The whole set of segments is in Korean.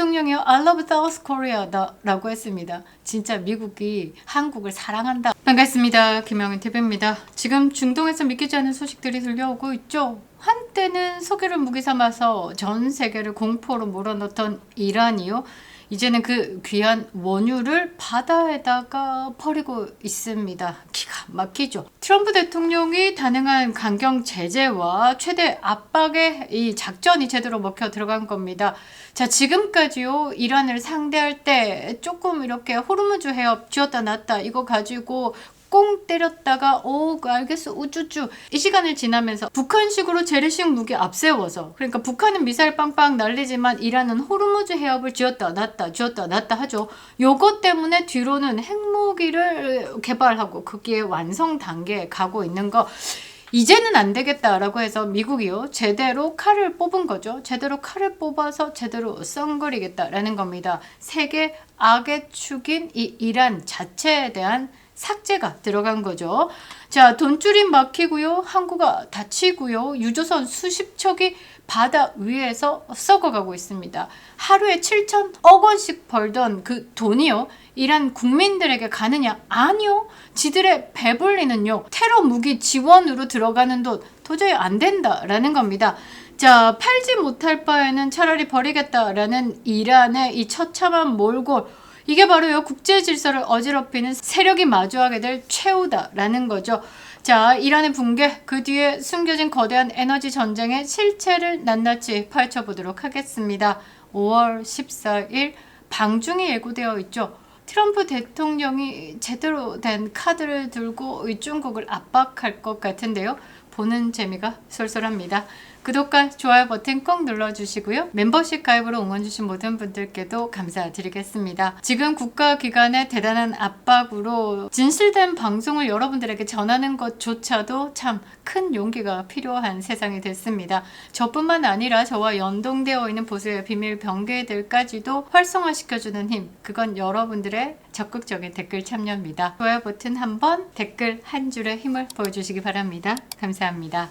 대통령이 I love South Korea 라고 했습니다. 진짜 미국이 한국을 사랑한다. 반갑습니다. 김영은 TV입니다. 지금 중동에서 믿기지 않는 소식들이 들려오고 있죠. 한때는 석유를 무기 삼아서 전 세계를 공포로 몰아넣던 이란이요. 이제는 그 귀한 원유를 바다에다가 버리고 있습니다. 기가 막히죠. 트럼프 대통령이 단행한 강경 제재와 최대 압박의 이 작전이 제대로 먹혀 들어간 겁니다. 자, 지금까지요, 이란을 상대할 때 조금 이렇게 호르무즈 해협 쥐었다 놨다 이거 가지고 꽁 때렸다가 알겠어 우쭈쭈 이 시간을 지나면서 북한식으로 재래식 무기 앞세워서, 그러니까 북한은 미사일 빵빵 날리지만 이란은 호르무즈 해협을 쥐었다 놨다 하죠. 요것 때문에 뒤로는 핵무기를 개발하고 거기에 완성 단계에 가고 있는 거, 이제는 안 되겠다라고 해서 미국이요, 제대로 칼을 뽑은 거죠. 제대로 칼을 뽑아서 제대로 썬거리겠다라는 겁니다. 세계 악의 축인 이 이란 자체에 대한 삭제가 들어간 거죠. 자, 돈줄이 막히고요, 항구가 닫히고요, 유조선 수십 척이 바다 위에서 썩어가고 있습니다. 하루에 7천억 원씩 벌던 그 돈이요, 이란 국민들에게 가느냐? 아니요. 지들의 배불리는요, 테러 무기 지원으로 들어가는 돈 도저히 안 된다라는 겁니다. 자, 팔지 못할 바에는 차라리 버리겠다라는 이란의 이 처참한 몰골, 이게 바로요, 국제 질서를 어지럽히는 세력이 마주하게 될 최후다라는 거죠. 자, 이란의 붕괴, 그 뒤에 숨겨진 거대한 에너지 전쟁의 실체를 낱낱이 파헤쳐보도록 하겠습니다. 5월 14일 방중이 예고되어 있죠. 트럼프 대통령이 제대로 된 카드를 들고 중국을 압박할 것 같은데요. 보는 재미가 쏠쏠합니다. 구독과 좋아요 버튼 꼭 눌러주시고요. 멤버십 가입으로 응원주신 모든 분들께도 감사드리겠습니다. 지금 국가기관의 대단한 압박으로 진실된 방송을 여러분들에게 전하는 것조차도 참 큰 용기가 필요한 세상이 됐습니다. 저뿐만 아니라 저와 연동되어 있는 보수의 비밀 병개들까지도 활성화시켜주는 힘, 그건 여러분들의 적극적인 댓글 참여입니다. 좋아요 버튼 한번, 댓글 한 줄의 힘을 보여주시기 바랍니다. 감사합니다.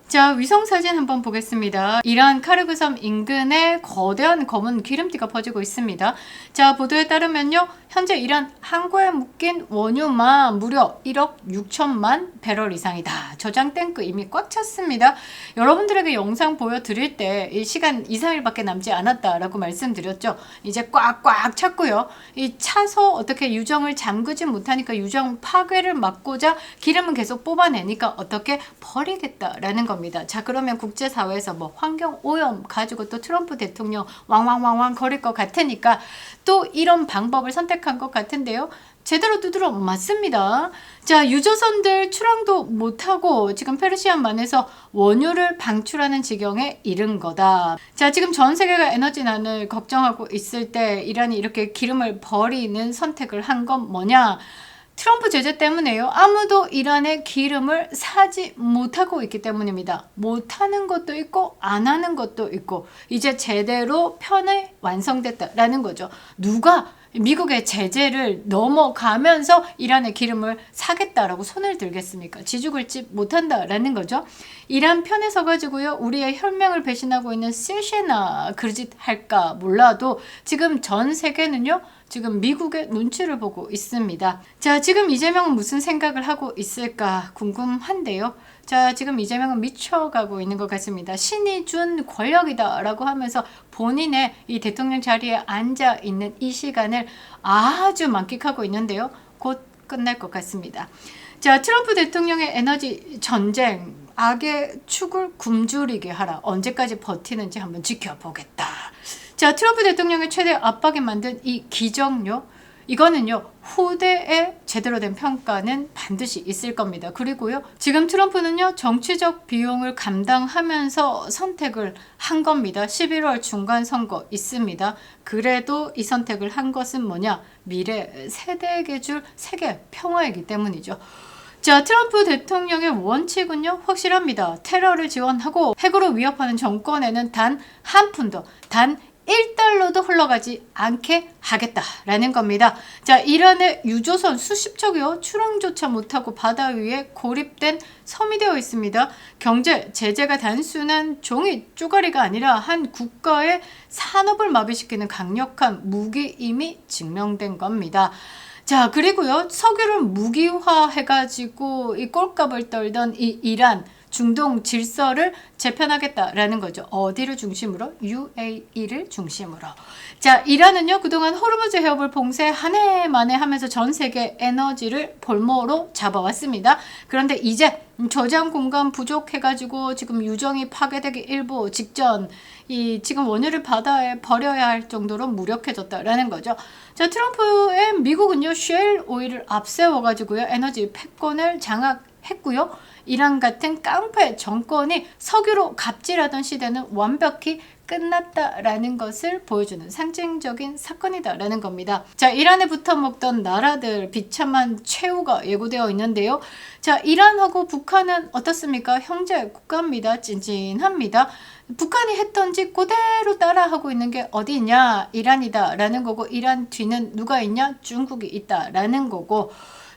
자, 위성사진 한번 보겠습니다. 이란 카르그 섬 인근에 거대한 검은 기름띠가 퍼지고 있습니다. 자, 보도에 따르면요, 현재 이란 항구에 묶인 원유만 무려 1억 6천만 배럴 이상이다. 저장 탱크 이미 꽉 찼습니다. 여러분들에게 영상 보여드릴 때 이 시간 2, 3일밖에 남지 않았다라고 말씀드렸죠. 이제 꽉꽉 찼고요. 이 차서 어떻게 유정을 잠그지 못하니까 유정 파괴를 막고자 기름은 계속 뽑아내니까 어떻게 버리겠다라는 겁니다. 자, 그러면 국제사회에서 뭐 환경오염 가지고 또 트럼프 대통령 왕왕왕왕 거릴 것 같으니까 또 이런 방법을 선택한 것 같은데요. 제대로 두드러 맞습니다. 자, 유조선들 출항도 못하고 지금 페르시안만에서 원유를 방출하는 지경에 이른 거다. 자, 지금 전 세계가 에너지난을 걱정하고 있을 때 이란이 이렇게 기름을 버리는 선택을 한 건 뭐냐? 트럼프 제재 때문에요. 아무도 이란의 기름을 사지 못하고 있기 때문입니다. 못하는 것도 있고 안 하는 것도 있고, 이제 제대로 편이 완성됐다라는 거죠. 누가 미국의 제재를 넘어가면서 이란의 기름을 사겠다라고 손을 들겠습니까? 지죽을지 못한다라는 거죠. 이란 편에 서가지고요, 우리의 혈맹을 배신하고 있는 시셰나 그짓 할까 몰라도 지금 전 세계는요, 지금 미국의 눈치를 보고 있습니다. 자, 지금 이재명은 무슨 생각을 하고 있을까 궁금한데요. 자, 지금 이재명은 미쳐가고 있는 것 같습니다. 신이 준 권력이다 라고 하면서 본인의 이 대통령 자리에 앉아 있는 이 시간을 아주 만끽하고 있는데요. 곧 끝날 것 같습니다. 자, 트럼프 대통령의 에너지 전쟁, 악의 축을 굶주리게 하라. 언제까지 버티는지 한번 지켜보겠다. 자, 트럼프 대통령의 최대 압박에 만든 이 기정요, 이거는요, 후대에 제대로 된 평가는 반드시 있을 겁니다. 그리고요, 지금 트럼프는요, 정치적 비용을 감당하면서 선택을 한 겁니다. 11월 중간 선거 있습니다. 그래도 이 선택을 한 것은 뭐냐? 미래 세대에게 줄 세계 평화이기 때문이죠. 자, 트럼프 대통령의 원칙은요, 확실합니다. 테러를 지원하고 핵으로 위협하는 정권에는 단 한 푼도, 단 1달러도 흘러가지 않게 하겠다라는 겁니다. 자, 이란의 유조선 수십 척이요 출항조차 못하고 바다 위에 고립된 섬이 되어 있습니다. 경제 제재가 단순한 종이 쪼가리가 아니라 한 국가의 산업을 마비시키는 강력한 무기임이 증명된 겁니다. 자, 그리고요 석유를 무기화해가지고 이 꼴값을 떨던 이 이란 중동 질서를 재편하겠다라는 거죠. 어디를 중심으로? UAE를 중심으로. 자, 이란은요 그동안 호르무즈 해협을 봉쇄 한 해 만에 하면서 전 세계 에너지를 볼모로 잡아왔습니다. 그런데 이제 저장 공간 부족해가지고 지금 유정이 파괴되기 일보 직전, 지금 원유를 바다에 버려야 할 정도로 무력해졌다라는 거죠. 자, 트럼프의 미국은요 쉘 오일을 앞세워가지고요 에너지 패권을 장악했고요. 이란 같은 깡패 정권이 석유로 갑질하던 시대는 완벽히 끝났다라는 것을 보여주는 상징적인 사건이다라는 겁니다. 자, 이란에 붙어먹던 나라들 비참한 최후가 예고되어 있는데요. 자, 이란하고 북한은 어떻습니까? 형제 국가입니다. 찐찐합니다. 북한이 했던 짓 그대로 따라하고 있는 게 어디 있냐? 이란이다 라는 거고, 이란 뒤는 누가 있냐? 중국이 있다 라는 거고.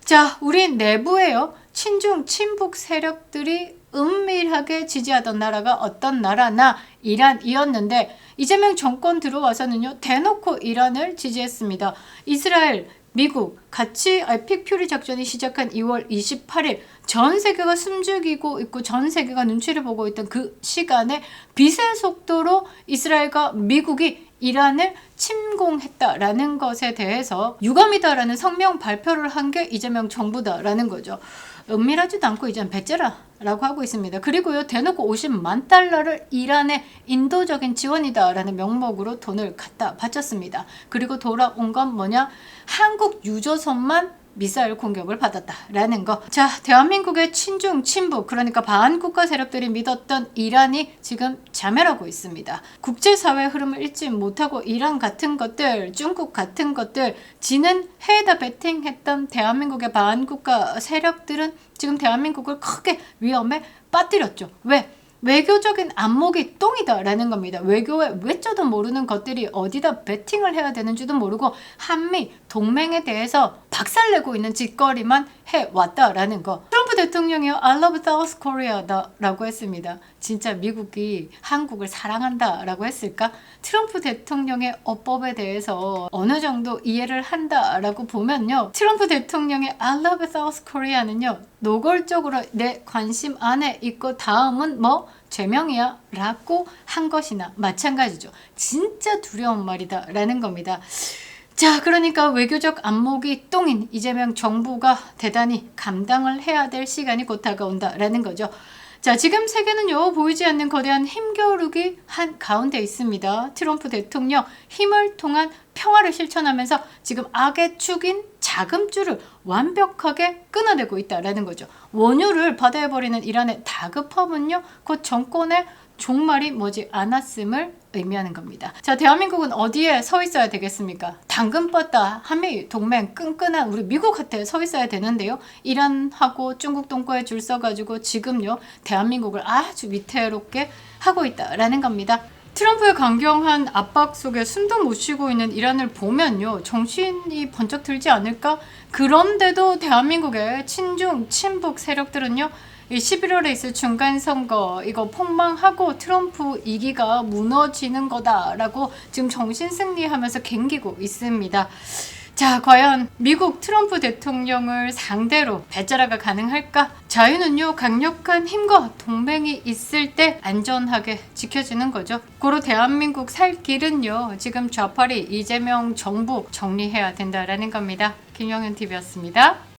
자, 우리 내부에요 친중 친북 세력들이 은밀하게 지지하던 나라가 어떤 나라나 이란이었는데, 이재명 정권 들어와서는요 대놓고 이란을 지지했습니다. 이스라엘, 미국 같이 에픽 퓨리 작전이 시작한 2월 28일 전 세계가 숨죽이고 있고 전 세계가 눈치를 보고 있던 그 시간에 빛의 속도로 이스라엘과 미국이 이란을 침공했다라는 것에 대해서 유감이다라는 성명 발표를 한 게 이재명 정부다라는 거죠. 은밀하지도 않고 이제는 배째라라고 하고 있습니다. 그리고요 대놓고 50만 달러를 이란의 인도적인 지원이다라는 명목으로 돈을 갖다 바쳤습니다. 그리고 돌아온 건 뭐냐? 한국 유조선만 미사일 공격을 받았다라는 거. 자, 대한민국의 친중 친북, 그러니까 반국가 세력들이 믿었던 이란이 지금 자멸하고 있습니다. 국제사회 흐름을 읽지 못하고 이란 같은 것들, 중국 같은 것들 지는 해에다 베팅했던 대한민국의 반국가 세력들은 지금 대한민국을 크게 위험에 빠뜨렸죠. 왜? 외교적인 안목이 똥이다라는 겁니다. 외교에 외자도 모르는 것들이 어디다 베팅을 해야 되는지도 모르고 한미 동맹에 대해서 박살내고 있는 짓거리만 해왔다라는 거. 트럼프 대통령이요 I love South Korea 라고 했습니다. 진짜 미국이 한국을 사랑한다라고 했을까? 트럼프 대통령의 어법에 대해서 어느 정도 이해를 한다라고 보면요, 트럼프 대통령의 I love South Korea는요 노골적으로 내 관심 안에 있고 다음은 뭐 죄명이야 라고 한 것이나 마찬가지죠. 진짜 두려운 말이다 라는 겁니다. 자, 그러니까 외교적 안목이 똥인 이재명 정부가 대단히 감당을 해야 될 시간이 곧 다가온다라는 거죠. 자, 지금 세계는요 보이지 않는 거대한 힘겨루기 한 가운데 있습니다. 트럼프 대통령 힘을 통한 평화를 실천하면서 지금 악의 축인 자금줄을 완벽하게 끊어내고 있다라는 거죠. 원유를 바다에 버리는 이란의 다급함은요 곧 정권의 종말이 머지 않았음을 의미하는 겁니다. 자, 대한민국은 어디에 서 있어야 되겠습니까? 당근 뻗다 한미 동맹 끈끈한 우리 미국한테 서 있어야 되는데요. 이란하고 중국 동거에 줄 서가지고 지금요 대한민국을 아주 위태롭게 하고 있다라는 겁니다. 트럼프의 강경한 압박 속에 숨도 못 쉬고 있는 이란을 보면요 정신이 번쩍 들지 않을까? 그런데도 대한민국의 친중 친북 세력들은요 11월에 있을 중간선거 이거 폭망하고 트럼프 2기가 무너지는 거다라고 지금 정신승리하면서 갱기고 있습니다. 자, 과연 미국 트럼프 대통령을 상대로 배째라가 가능할까? 자유는요 강력한 힘과 동맹이 있을 때 안전하게 지켜지는 거죠. 고로 대한민국 살 길은요 지금 좌파리 이재명 정부 정리해야 된다라는 겁니다. 김영현TV였습니다.